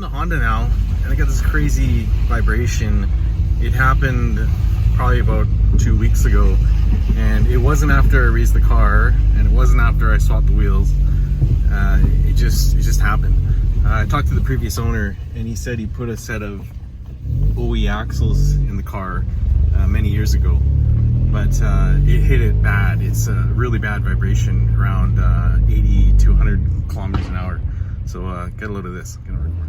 the Honda now, and I got this crazy vibration. It happened probably about 2 weeks ago, and it wasn't after I raised the car, and it wasn't after I swapped the wheels. It just happened. I talked to the previous owner, and he said he put a set of OE axles in the car many years ago, but it hit it bad. It's a really bad vibration, around 80 to 100 kilometers an hour. So get a load of this. Gonna record it.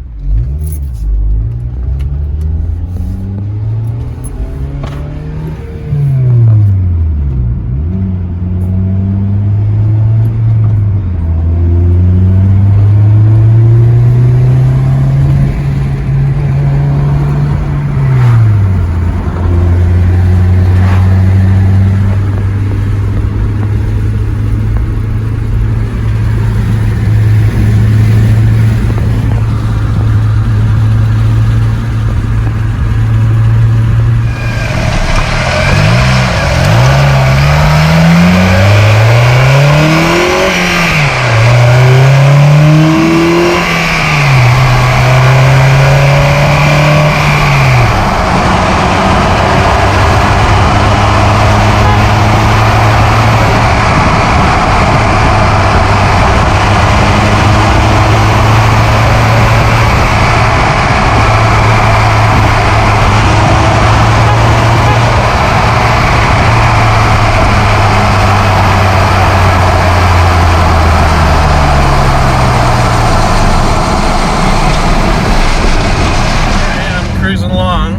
Cruising along,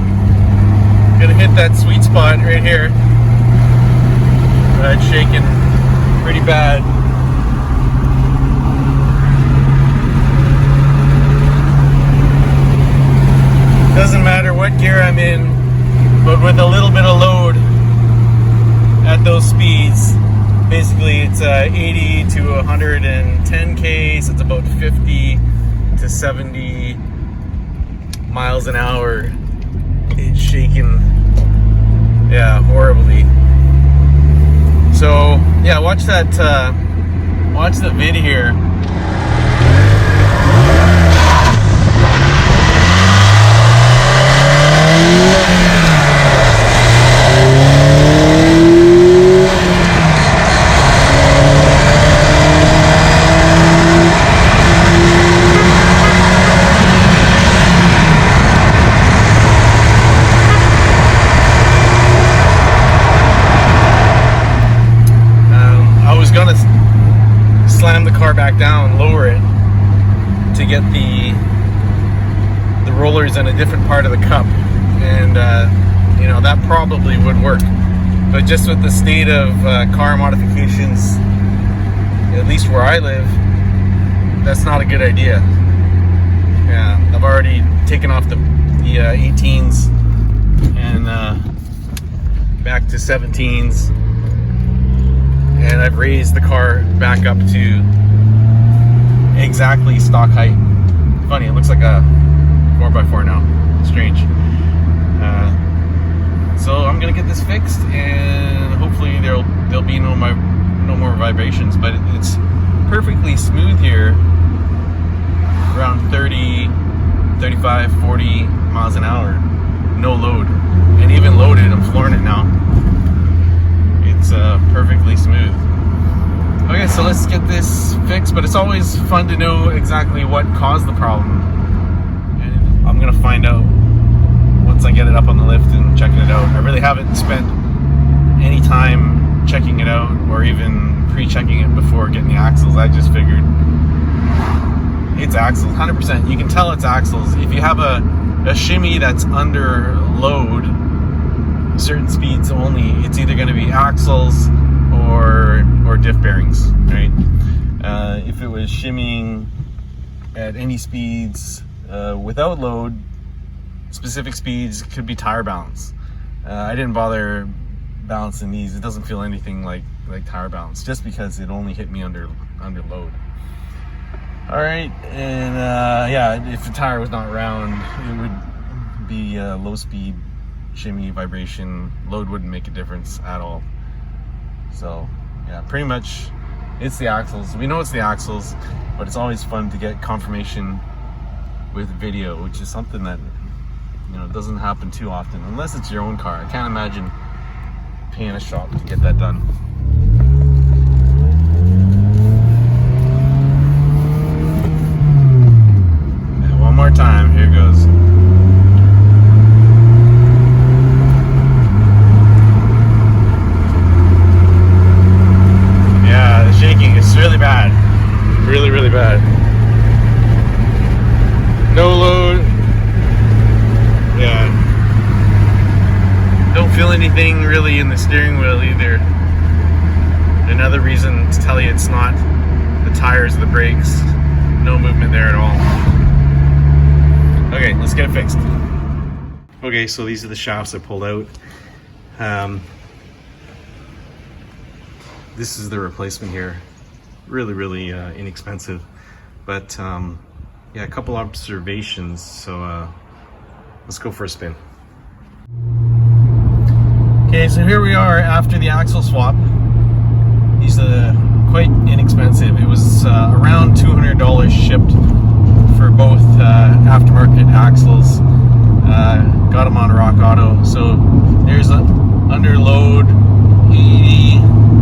gonna hit that sweet spot right here. It's shaking pretty bad. Doesn't matter what gear I'm in, but with a little bit of load at those speeds, basically it's 80 to 110 K, so it's about 50 to 70 miles an hour. It's shaking, yeah, horribly. So yeah, watch the vid here. Slam the car back down, lower it to get the rollers in a different part of the cup, and you know, that probably would work. But just with the state of car modifications, at least where I live, that's not a good idea. Yeah, I've already taken off the 18s and back to 17s. And I've raised the car back up to exactly stock height. Funny, it looks like a 4x4 now. Strange. So I'm gonna get this fixed, and hopefully there'll be no more vibrations. But it's perfectly smooth here, around 30, 35, 40 miles an hour, no load. And even loaded, I'm flooring it now. It's perfectly smooth. Okay, so let's get this fixed, but it's always fun to know exactly what caused the problem. And I'm gonna find out once I get it up on the lift and checking it out. I really haven't spent any time checking it out or even pre-checking it before getting the axles. I just figured it's axles, 100%. You can tell it's axles. If you have a shimmy that's under load, certain speeds only, it's either going to be axles or diff bearings, right? If it was shimmying at any speeds without load, specific speeds, could be tire balance. I didn't bother balancing these. It doesn't feel anything like tire balance, just because it only hit me under load. All right, and yeah, if the tire was not round, it would be low speed shimmy vibration. Load wouldn't make a difference at all. So yeah, pretty much it's the axles. We know it's the axles, but it's always fun to get confirmation with video, which is something that, you know, doesn't happen too often unless it's your own car. I can't imagine paying a shop to get that done. And one more time, here goes. Yeah, the shaking is really bad. Really, really bad. No load. Yeah. Don't feel anything really in the steering wheel either. Another reason to tell you it's not the tires, the brakes. No movement there at all. Okay, let's get it fixed. Okay, so these are the shafts I pulled out. This is the replacement here. Really, really inexpensive. But yeah, a couple observations. So let's go for a spin. Okay, so here we are after the axle swap. These are quite inexpensive. It was around $200 shipped for both aftermarket axles. Got them on rockauto. So there's a under load 80,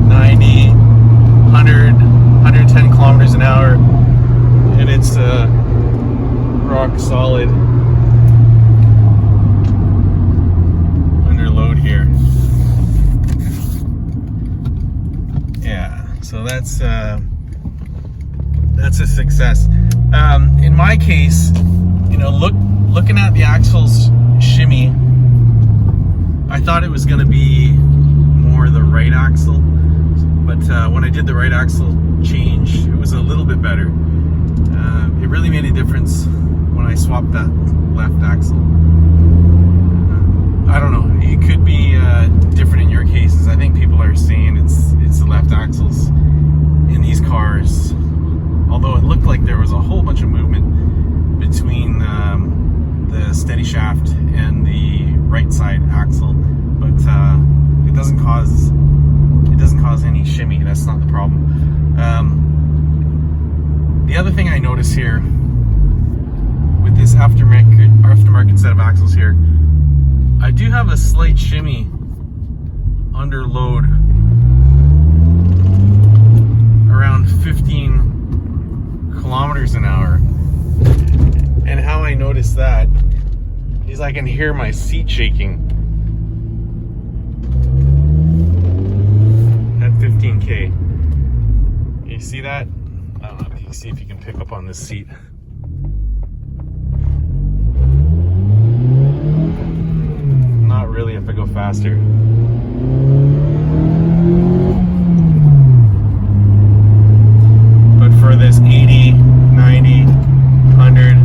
90, 100, 110 kilometers an hour, and it's rock solid under load here. Yeah, so that's a success. In my case, you know, looking at the axles shimmy, I thought it was going to be more the right axle, but when I did the right axle change, it was a little bit better. It really made a difference when I swapped that left axle. I don't know, it could be different in your cases. I think people are saying it's the left axles in these cars, although it looked like there was a whole bunch of movement between the steady shaft and the right side axle, but it doesn't cause any shimmy. That's not the problem. The other thing I notice here with this aftermarket set of axles here, I do have a slight shimmy under load around 15 kilometers an hour. And how I notice that is I can hear my seat shaking at 15K. You see that? I don't know if you can see if you can pick up on this seat. Not really if I go faster. But for this 80, 90, 100,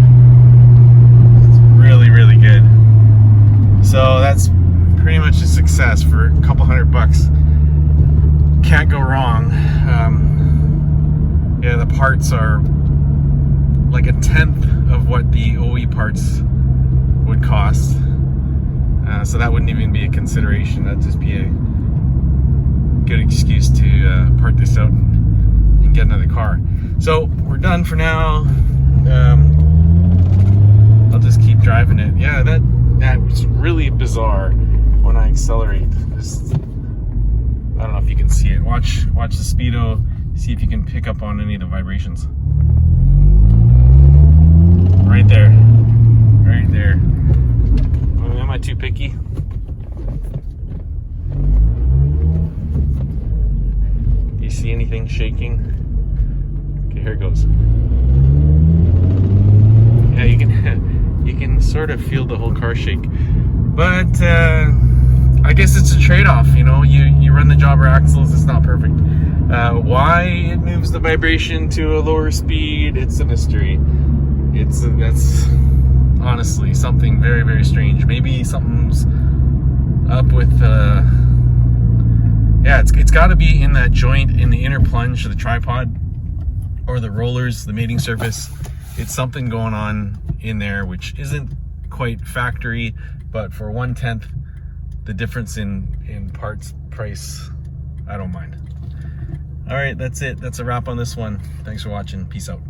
it's really, really good. So that's pretty much a success for a couple $100. Can't go wrong. Yeah, the parts are like a tenth of what the OE parts would cost. So that wouldn't even be a consideration. That'd just be a good excuse to park this out and get another car. So we're done for now. I'll just keep driving it. Yeah, that was really bizarre when I accelerate. Just, I don't know if you can see it. Watch the speedo. See if you can pick up on any of the vibrations. Right there. Right there. Am I too picky? Do you see anything shaking? Okay, here it goes. Yeah, you can sort of feel the whole car shake. But I guess it's a trade-off, you know. You run the jobber axles, it's not perfect. Why it moves the vibration to a lower speed, it's a mystery. That's honestly something very, very strange. Maybe something's up with yeah, it's got to be in that joint in the inner plunge of the tripod or the rollers, the mating surface. It's something going on in there which isn't quite factory, but for 1/10 the difference in parts price, I don't mind. All right, that's it. That's a wrap on this one. Thanks for watching. Peace out.